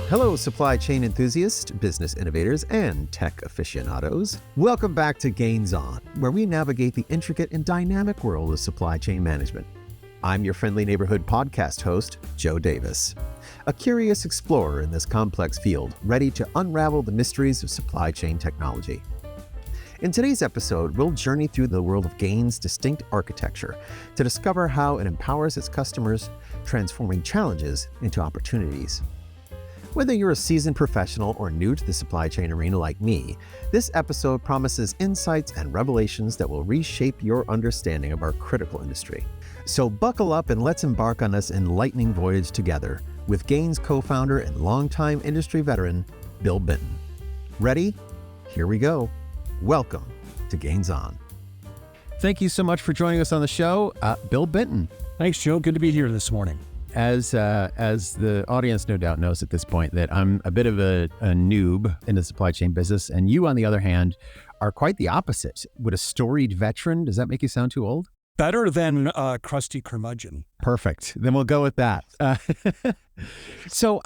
Hello, supply chain enthusiasts, business innovators, and tech aficionados. Welcome back to Gains On, where we navigate the intricate and dynamic world of supply chain management. I'm your friendly neighborhood podcast host, Joe Davis, a curious explorer in this complex field, ready to unravel the mysteries of supply chain technology. In today's episode, we'll journey through the world of Gains' distinct architecture to discover how it empowers its customers, transforming challenges into opportunities. Whether you're a seasoned professional or new to the supply chain arena like me, this episode promises insights and revelations that will reshape your understanding of our critical industry. So buckle up and let's embark on this enlightening voyage together with Gains co-founder and longtime industry veteran, Bill Benton. Ready? Here we go. Welcome to Gains On. Thank you so much for joining us on the show, Bill Benton. Thanks, Joe. Good to be here this morning. As the audience no doubt knows at this point that I'm a bit of a noob in the supply chain business, and you, on the other hand, are quite the opposite. Would a storied veteran, does that make you sound too old? Better than crusty curmudgeon. Perfect. Then we'll go with that. So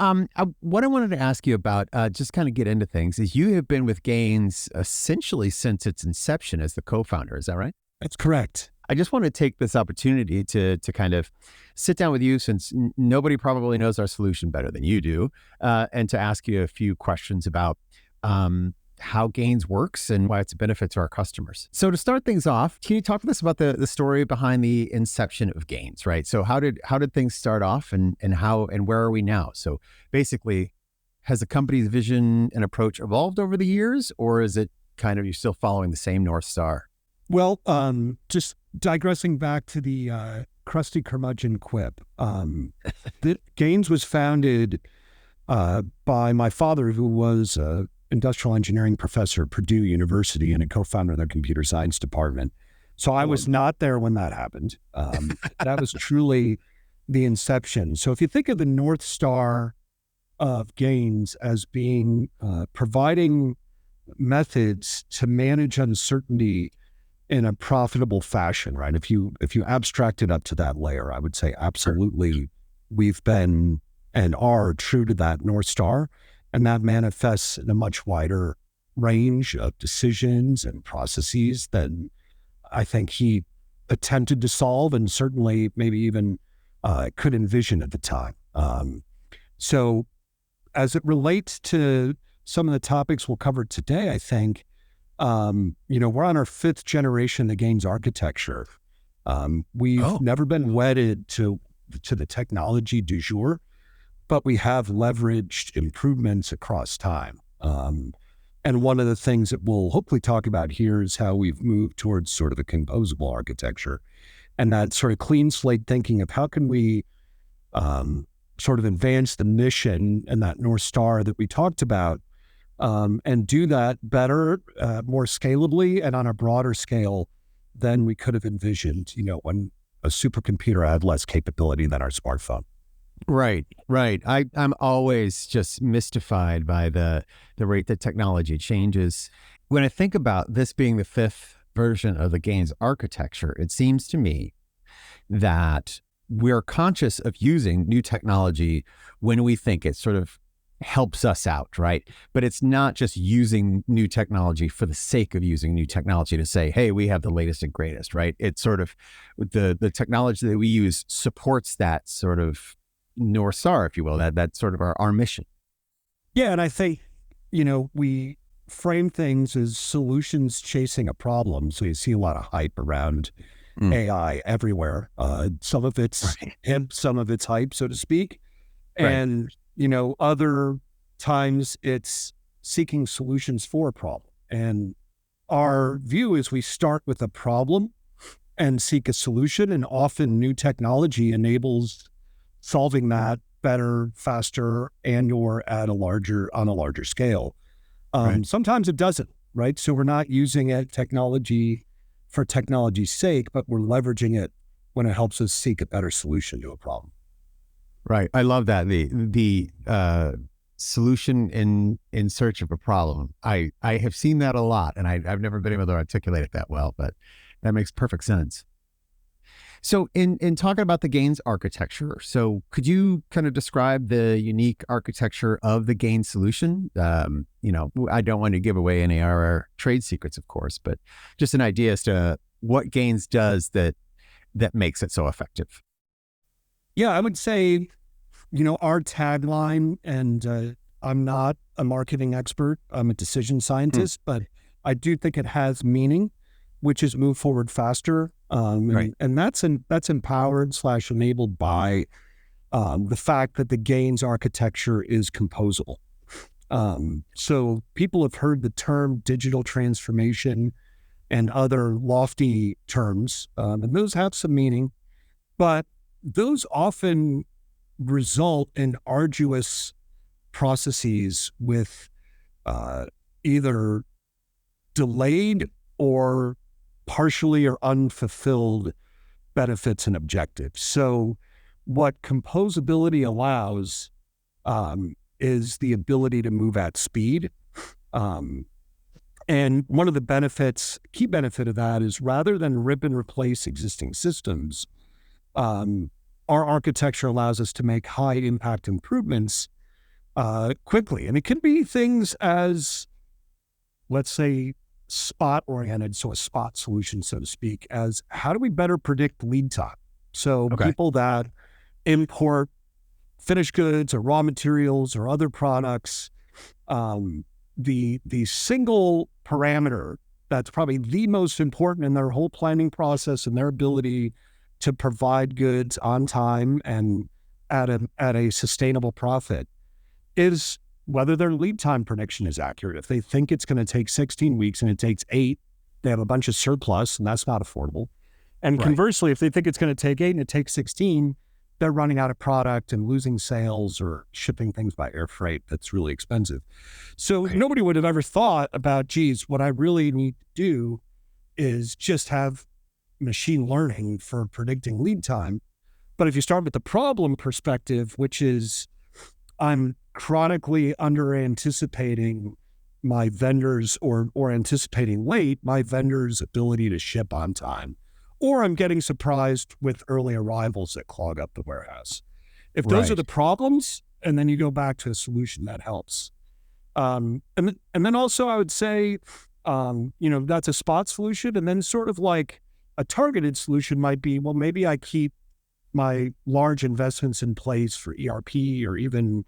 what I wanted to ask you about, just kind of get into things, is you have been with Gains essentially since its inception as the co-founder. Is that right? That's correct. I just want to take this opportunity to kind of sit down with you, since nobody probably knows our solution better than you do, and to ask you a few questions about how Gains works and why it's a benefit to our customers. So to start things off, can you talk with us about the story behind the inception of Gains, right? So how did things start off, and where are we now? So basically, has the company's vision and approach evolved over the years, or is it kind of you're still following the same North Star? Well, just digressing back to the crusty curmudgeon quip, Gains was founded by my father, who was an industrial engineering professor at Purdue University and a co-founder of their computer science department. So I was not there when that happened. That was truly the inception. So if you think of the North Star of Gains as being providing methods to manage uncertainty in a profitable fashion, right? If you abstract it up to that layer, I would say absolutely we've been and are true to that North Star, and that manifests in a much wider range of decisions and processes than I think he attempted to solve, and certainly maybe even could envision at the time. So as it relates to some of the topics we'll cover today, I think, we're on our fifth generation of the Gains architecture. We've never been wedded to the technology du jour, but we have leveraged improvements across time. And one of the things that we'll hopefully talk about here is how we've moved towards sort of a composable architecture, and that sort of clean slate thinking of how can we sort of advance the mission and that North Star that we talked about, and do that better, more scalably, and on a broader scale than we could have envisioned, when a supercomputer had less capability than our smartphone. Right. I'm always just mystified by the rate that technology changes. When I think about this being the fifth version of the Gains architecture, it seems to me that we're conscious of using new technology when we think it sort of helps us out, right? But it's not just using new technology for the sake of using new technology to say, hey, we have the latest and greatest, right? It's sort of the technology that we use supports that sort of North Star, if you will, that's sort of our mission. Yeah, and I think, we frame things as solutions chasing a problem. So you see a lot of hype around AI everywhere. Some of it's hemp, some of it's hype, so to speak. Right. And other times it's seeking solutions for a problem. And our view is we start with a problem and seek a solution, and often new technology enables solving that better, faster, and or on a larger scale. Right. Sometimes it doesn't, right? So we're not using technology for technology's sake, but we're leveraging it when it helps us seek a better solution to a problem. Right. I love that. The solution in search of a problem. I have seen that a lot, and I've never been able to articulate it that well, but that makes perfect sense. So in talking about the Gains architecture, so could you kind of describe the unique architecture of the Gains solution? I don't want to give away any of our trade secrets, of course, but just an idea as to what Gains does that makes it so effective. Yeah, I would say, our tagline, and I'm not a marketing expert, I'm a decision scientist, but I do think it has meaning, which is move forward faster. Right. And that's empowered/enabled by the fact that the Gains architecture is composable. So people have heard the term digital transformation and other lofty terms, and those have some meaning, but those often result in arduous processes with either delayed or partially or unfulfilled benefits and objectives. So what composability allows is the ability to move at speed. And one of the key benefit of that is rather than rip and replace existing systems, our architecture allows us to make high impact improvements quickly. And it can be things as, let's say, spot oriented, so a spot solution, so to speak, as how do we better predict lead time? So people that import finished goods or raw materials or other products, the single parameter that's probably the most important in their whole planning process and their ability to provide goods on time and at a sustainable profit is whether their lead time prediction is accurate. If they think it's going to take 16 weeks and it takes 8, they have a bunch of surplus and that's not affordable. And conversely, if they think it's going to take 8 and it takes 16, they're running out of product and losing sales or shipping things by air freight that's really expensive. So nobody would have ever thought about, geez, what I really need to do is just have machine learning for predicting lead time. But if you start with the problem perspective, which is I'm chronically under anticipating my vendors or anticipating late my vendors' ability to ship on time, or I'm getting surprised with early arrivals that clog up the warehouse. If those are the problems, and then you go back to a solution that helps. And then also I would say, that's a spot solution. And then sort of like a targeted solution might be, well, maybe I keep my large investments in place for ERP or even,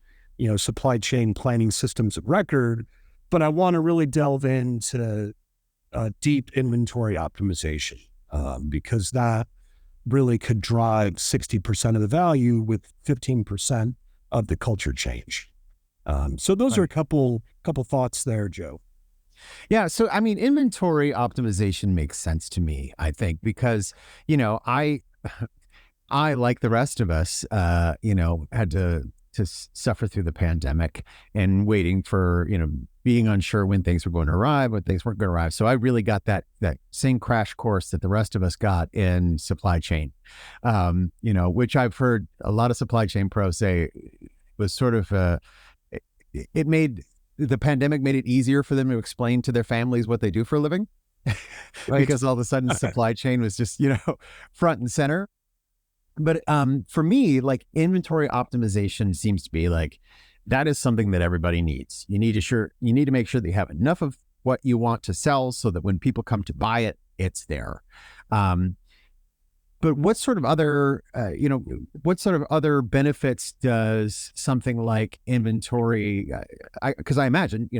supply chain planning systems of record, but I want to really delve into deep inventory optimization because that really could drive 60% of the value with 15% of the culture change. So those are a couple thoughts there, Joe. Yeah. So, I mean, inventory optimization makes sense to me, I think, because, I like the rest of us, had to suffer through the pandemic and waiting for, being unsure when things were going to arrive, when things weren't going to arrive. So I really got that same crash course that the rest of us got in supply chain, which I've heard a lot of supply chain pros say was sort of, the pandemic made it easier for them to explain to their families what they do for a living because all of a sudden supply chain was just, front and center. But for me, like inventory optimization seems to be like, that is something that everybody needs. You need to make sure that you have enough of what you want to sell so that when people come to buy it, it's there. But what sort of other, benefits does something like inventory, because I imagine,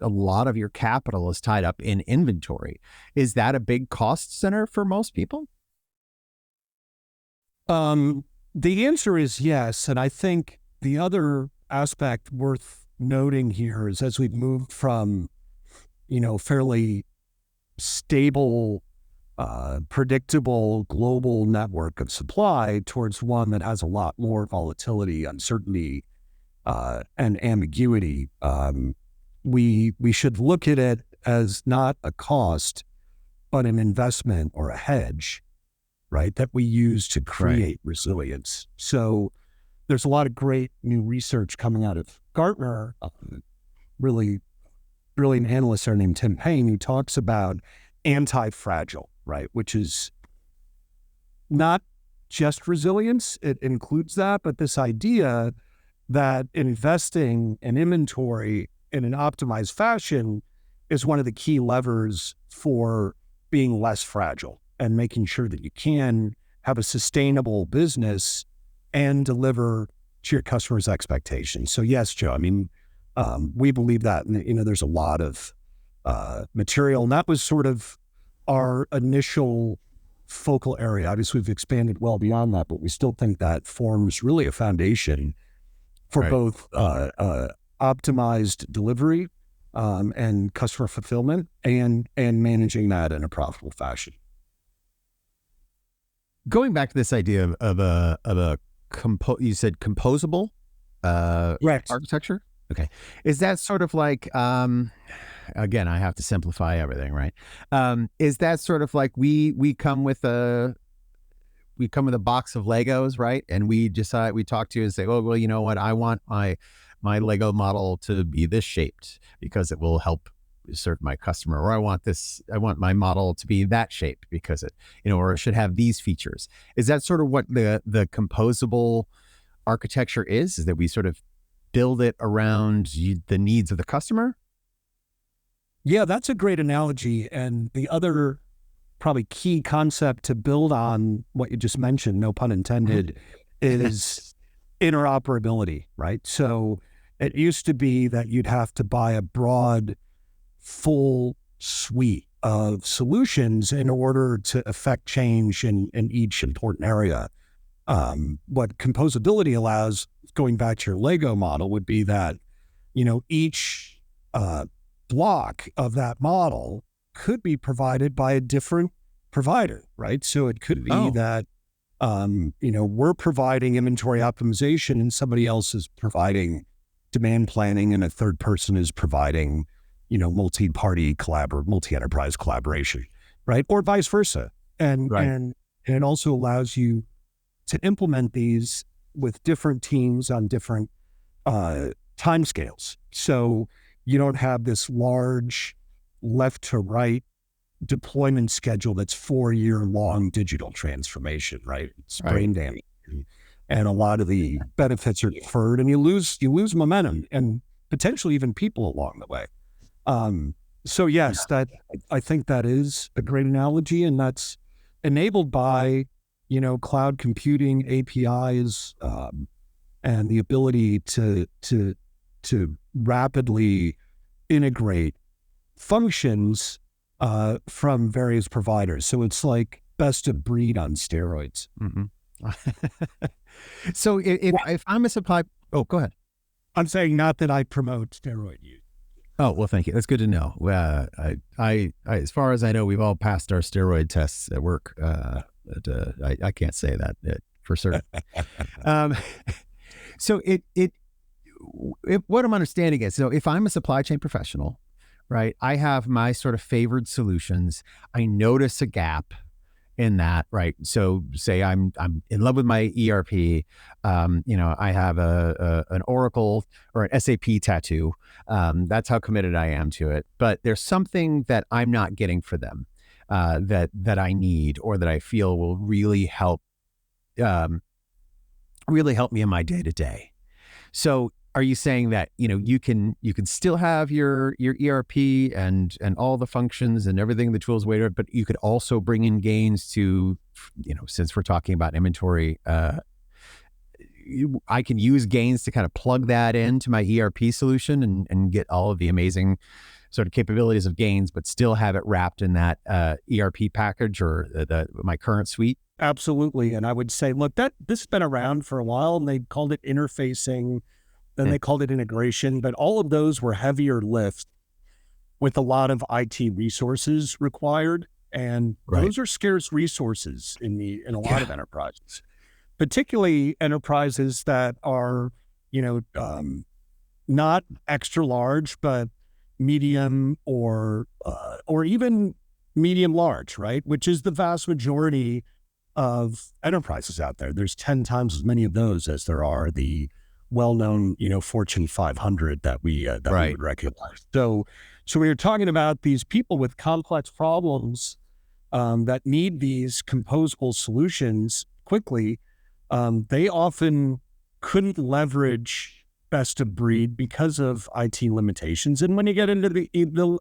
a lot of your capital is tied up in inventory. Is that a big cost center for most people? The answer is yes. And I think the other aspect worth noting here is as we've moved from, fairly stable, predictable global network of supply towards one that has a lot more volatility, uncertainty, and ambiguity, we should look at it as not a cost, but an investment or a hedge, right, that we use to create resilience. So there's a lot of great new research coming out of Gartner, really brilliant analyst there named Tim Payne, who talks about anti-fragile, right, which is not just resilience. It includes that, but this idea that investing in inventory in an optimized fashion is one of the key levers for being less fragile and making sure that you can have a sustainable business and deliver to your customers' expectations. So yes, Joe, I mean, we believe that, and there's a lot of material, and that was sort of our initial focal area. Obviously, we've expanded well beyond that, but we still think that forms really a foundation for both optimized delivery and customer fulfillment, and managing that in a profitable fashion. Going back to this idea of a you said composable architecture. Okay, is that sort of like again, I have to simplify everything, right? Is that sort of like we come with a box of Legos, right? And we talk to you and say, oh, well, you know what? I want my Lego model to be this shaped because it will help serve my customer, or I want my model to be that shape because it, or it should have these features. Is that sort of what the composable architecture is that we sort of build it around the needs of the customer? Yeah, that's a great analogy. And the other probably key concept to build on what you just mentioned, no pun intended, is interoperability, right? So it used to be that you'd have to buy a broad, full suite of solutions in order to affect change in each important area. What composability allows, going back to your Lego model, would be that, each block of that model could be provided by a different provider, right? So it could be that, we're providing inventory optimization and somebody else is providing demand planning and a third person is providing, multi-party multi-enterprise collaboration, right? Or vice versa. And it also allows you to implement these with different teams on different timescales. So you don't have this large left to right deployment schedule that's 4-year long digital transformation, right? It's brain damage. And a lot of the benefits are deferred and you lose momentum and potentially even people along the way. So yes, that I think that is a great analogy, and that's enabled by, cloud computing, APIs, and the ability to rapidly integrate functions from various providers. So it's like best of breed on steroids. Mm-hmm. So if I'm a supply, go ahead. I'm saying not that I promote steroid use. Oh, well, thank you. That's good to know. I as far as I know, we've all passed our steroid tests at work. But I can't say that for certain. So what I'm understanding is, so if I'm a supply chain professional, right, I have my sort of favored solutions. I notice a gap in that, right? So say I'm in love with my ERP. I have an Oracle or an SAP tattoo. That's how committed I am to it. But there's something that I'm not getting for them that I need, or that I feel will really help me in my day to day. So are you saying that, you can still have your ERP and all the functions and everything, the tools, whatever, but you could also bring in gains to, since we're talking about inventory, I can use gains to kind of plug that into my ERP solution and get all of the amazing sort of capabilities of gains, but still have it wrapped in that ERP package or my current suite? Absolutely. And I would say, look, this has been around for a while, and they called it interfacing. Then they called it integration, but all of those were heavier lifts with a lot of IT resources required. And those are scarce resources in a lot of enterprises, particularly enterprises that are, not extra large, but medium or even medium large, right? Which is the vast majority of enterprises out there. There's 10 times as many of those as there are the well-known, Fortune 500 that we would recognize. So we were talking about these people with complex problems that need these composable solutions quickly, they often couldn't leverage best of breed because of IT limitations. And when you get into the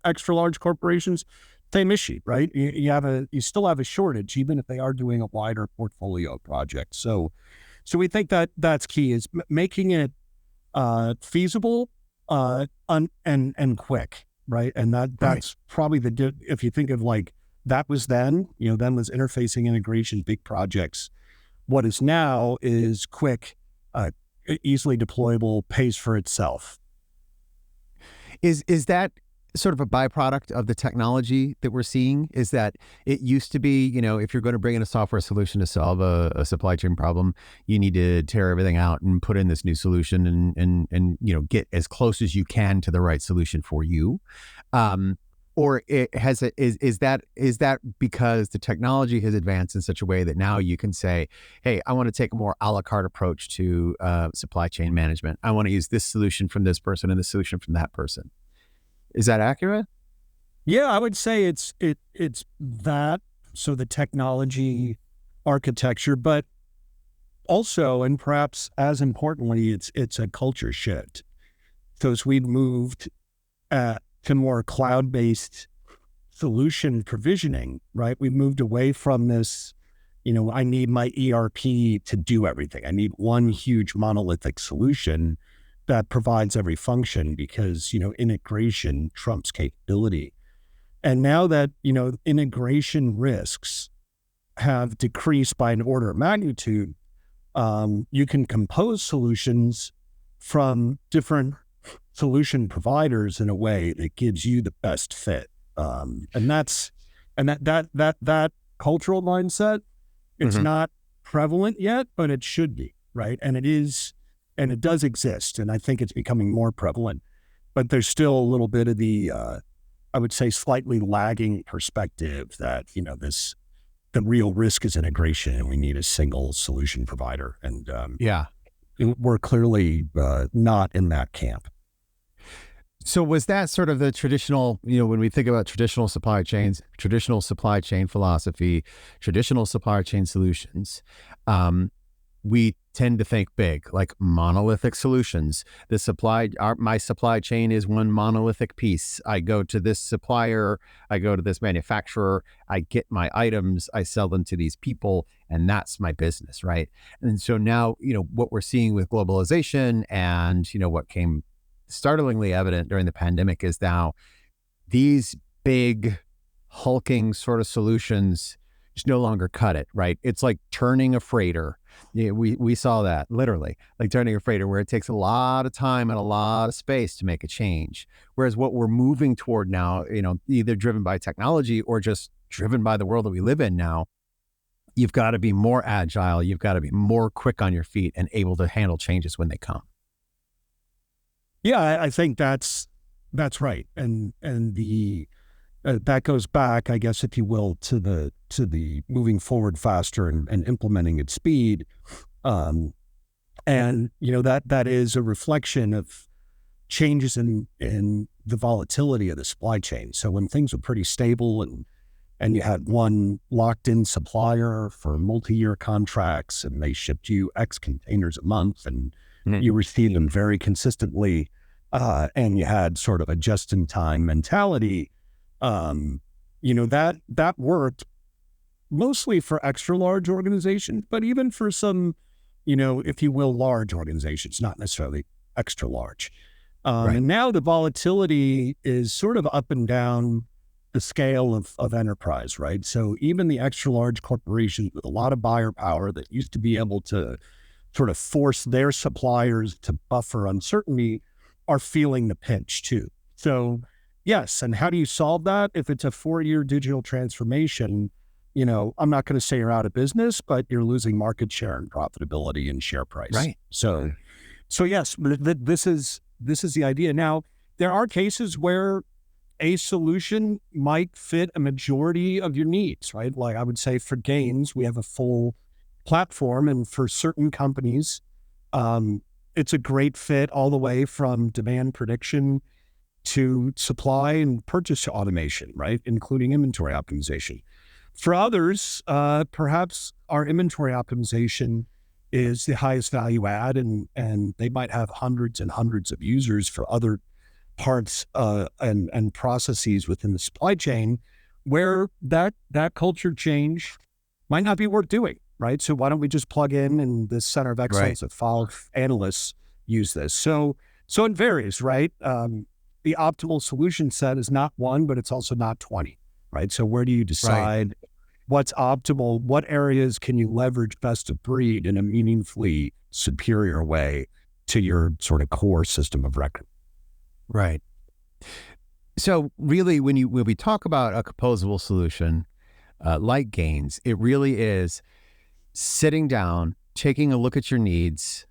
extra large corporations, same issue, right? You still have a shortage, even if they are doing a wider portfolio project. So we think that that's key, is making it feasible and quick, right? And that's probably if you think of like, that was then was interfacing, integration, big projects. What is now is quick, easily deployable, pays for itself. Is that sort of a byproduct of the technology that we're seeing? Is that it used to be, if you're going to bring in a software solution to solve a supply chain problem, you need to tear everything out and put in this new solution and get as close as you can to the right solution for you. Or is that because the technology has advanced in such a way that now you can say, hey, I want to take a more a la carte approach to supply chain management. I want to use this solution from this person and this solution from that person. Is that accurate? Yeah, I would say it's that. So the technology architecture, but also, and perhaps as importantly, it's a culture shift. So as we've moved to more cloud-based solution provisioning, right? We've moved away from this, I need my ERP to do everything. I need one huge monolithic solution that provides every function, because, integration trumps capability. And now that, integration risks have decreased by an order of magnitude, you can compose solutions from different solution providers in a way that gives you the best fit. And that cultural mindset, it's not prevalent yet, but it should be, right? And it is, and it does exist. And I think it's becoming more prevalent, but there's still a little bit of the, I would say, slightly lagging perspective that, the real risk is integration and we need a single solution provider. And we're clearly not in that camp. So was that sort of the traditional, when we think about traditional supply chains, traditional supply chain philosophy, traditional supply chain solutions, we tend to think big, like monolithic solutions. My supply chain is one monolithic piece. I go to this supplier, I go to this manufacturer, I get my items, I sell them to these people, and that's my business, right? And so now, what we're seeing with globalization and, what came startlingly evident during the pandemic is now these big hulking sort of solutions just no longer cut it, right? It's like turning a freighter. Yeah, we saw that literally, like turning a freighter, where it takes a lot of time and a lot of space to make a change. Whereas what we're moving toward now, either driven by technology or just driven by the world that we live in now, you've got to be more agile. You've got to be more quick on your feet and able to handle changes when they come. Yeah, I think that's right, and the that goes back, I guess, if you will, to the moving forward faster and implementing at speed, and that is a reflection of changes in the volatility of the supply chain. So when things were pretty stable and you had one locked in supplier for multi-year contracts and they shipped you X containers a month and you received them very consistently, and you had sort of a just-in-time mentality, that worked mostly for extra large organizations, but even for some, if you will, large organizations, not necessarily extra large. Right. And now the volatility is sort of up and down the scale of enterprise, right? So even the extra large corporations with a lot of buyer power that used to be able to sort of force their suppliers to buffer uncertainty are feeling the pinch too. So yes, and how do you solve that? If it's a 4-year digital transformation, I'm not going to say you're out of business, but you're losing market share and profitability and share price. Right. So yes, this is the idea. Now, there are cases where a solution might fit a majority of your needs, right? Like I would say for Gains, we have a full platform, and for certain companies, it's a great fit all the way from demand prediction to supply and purchase automation, right? Including inventory optimization. For others, perhaps our inventory optimization is the highest value add, and they might have hundreds and hundreds of users for other parts and processes within the supply chain where that culture change might not be worth doing, right? So why don't we just plug in and this center of excellence of FOG analysts use this? So it varies, right? The optimal solution set is not one, but it's also not 20, right? So where do you decide what's optimal? What areas can you leverage best of breed in a meaningfully superior way to your sort of core system of record? Right. So really, when we talk about a composable solution like Gains, it really is sitting down, taking a look at your needs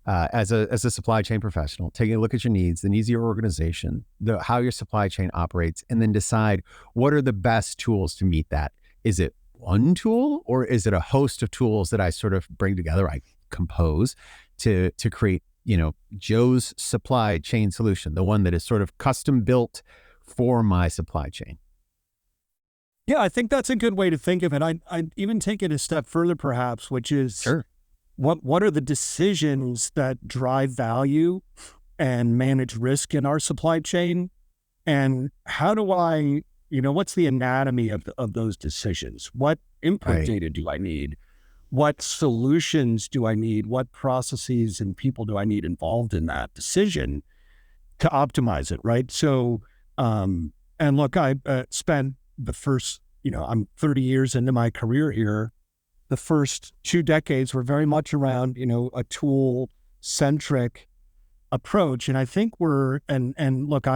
as a supply chain professional, taking a look at your needs, the needs of your organization, how your supply chain operates, and then decide what are the best tools to meet that. Is it one tool, or is it a host of tools that I sort of bring together, I compose to create, Joe's supply chain solution, the one that is sort of custom built for my supply chain? Yeah, I think that's a good way to think of it. I'd even take it a step further, perhaps, which is what are the decisions that drive value and manage risk in our supply chain? And how do I, what's the anatomy of those decisions? What input data do I need? What solutions do I need? What processes and people do I need involved in that decision to optimize it, right? So, and look, I spent the first, I'm 30 years into my career here. The first 2 decades were very much around, a tool-centric approach. And I think and look,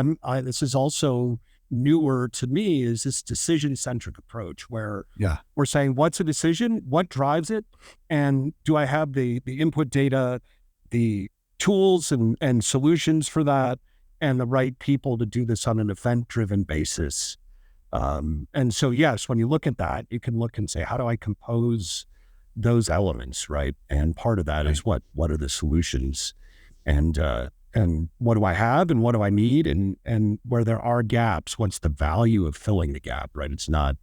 this is also newer to me, is this decision-centric approach where we're saying, what's a decision? What drives it? And do I have the input data, the tools and solutions for that, and the right people to do this on an event-driven basis? And so, yes, when you look at that, you can look and say, how do I compose those elements, right? And part of that is what are the solutions, and what do I have and what do I need? And where there are gaps, what's the value of filling the gap, right? It's not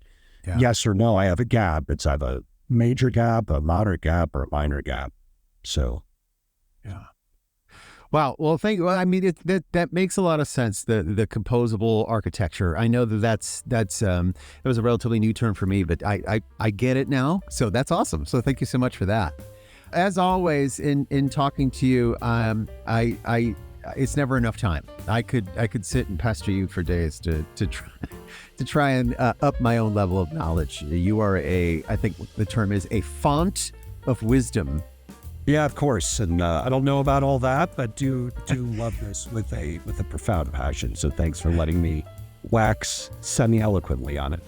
yes or no, I have a gap. It's I have a major gap, a moderate gap, or a minor gap. So, Wow. Well, thank you. Well, I mean, that makes a lot of sense. The composable architecture. I know that was a relatively new term for me, but I get it now. So that's awesome. So thank you so much for that. As always, in talking to you, it's never enough time. I could sit and pester you for days to try and up my own level of knowledge. You are I think the term is a font of wisdom. Yeah, of course. And I don't know about all that, but do love this with a profound passion. So thanks for letting me wax semi-eloquently on it.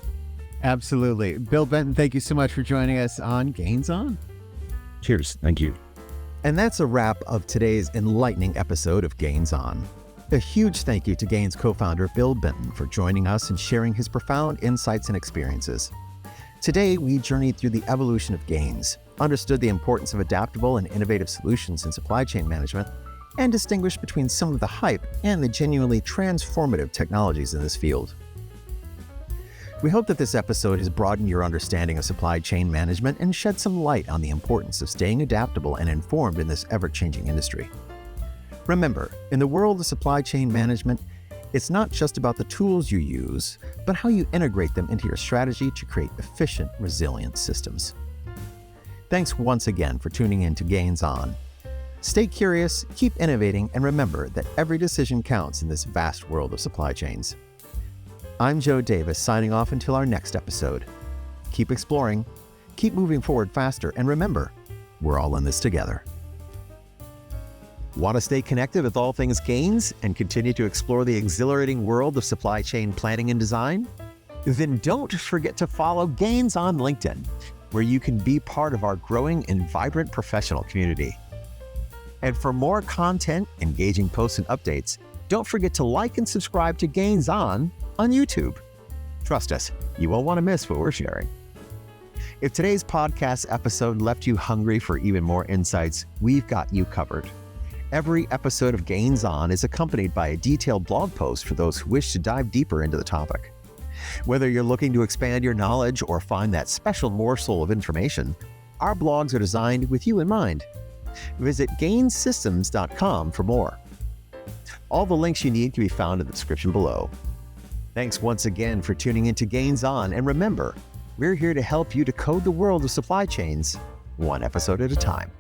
Absolutely. Bill Benton, thank you so much for joining us on Gains On. Cheers. Thank you. And that's a wrap of today's enlightening episode of Gains On. A huge thank you to Gains co-founder Bill Benton for joining us and sharing his profound insights and experiences. Today, we journeyed through the evolution of Gains, understood the importance of adaptable and innovative solutions in supply chain management, and distinguished between some of the hype and the genuinely transformative technologies in this field. We hope that this episode has broadened your understanding of supply chain management and shed some light on the importance of staying adaptable and informed in this ever-changing industry. Remember, in the world of supply chain management, it's not just about the tools you use, but how you integrate them into your strategy to create efficient, resilient systems. Thanks once again for tuning in to Gains On. Stay curious, keep innovating, and remember that every decision counts in this vast world of supply chains. I'm Joe Davis, signing off until our next episode. Keep exploring, keep moving forward faster, and remember, we're all in this together. Want to stay connected with all things Gains and continue to explore the exhilarating world of supply chain planning and design? Then don't forget to follow Gains on LinkedIn, where you can be part of our growing and vibrant professional community. And for more content, engaging posts, and updates, don't forget to like and subscribe to Gains on YouTube. Trust us, you won't want to miss what we're sharing. If today's podcast episode left you hungry for even more insights, we've got you covered. Every episode of Gains On is accompanied by a detailed blog post for those who wish to dive deeper into the topic. Whether you're looking to expand your knowledge or find that special morsel of information, our blogs are designed with you in mind. Visit gainsystems.com for more. All the links you need can be found in the description below. Thanks once again for tuning into Gains On, and remember, we're here to help you decode the world of supply chains, one episode at a time.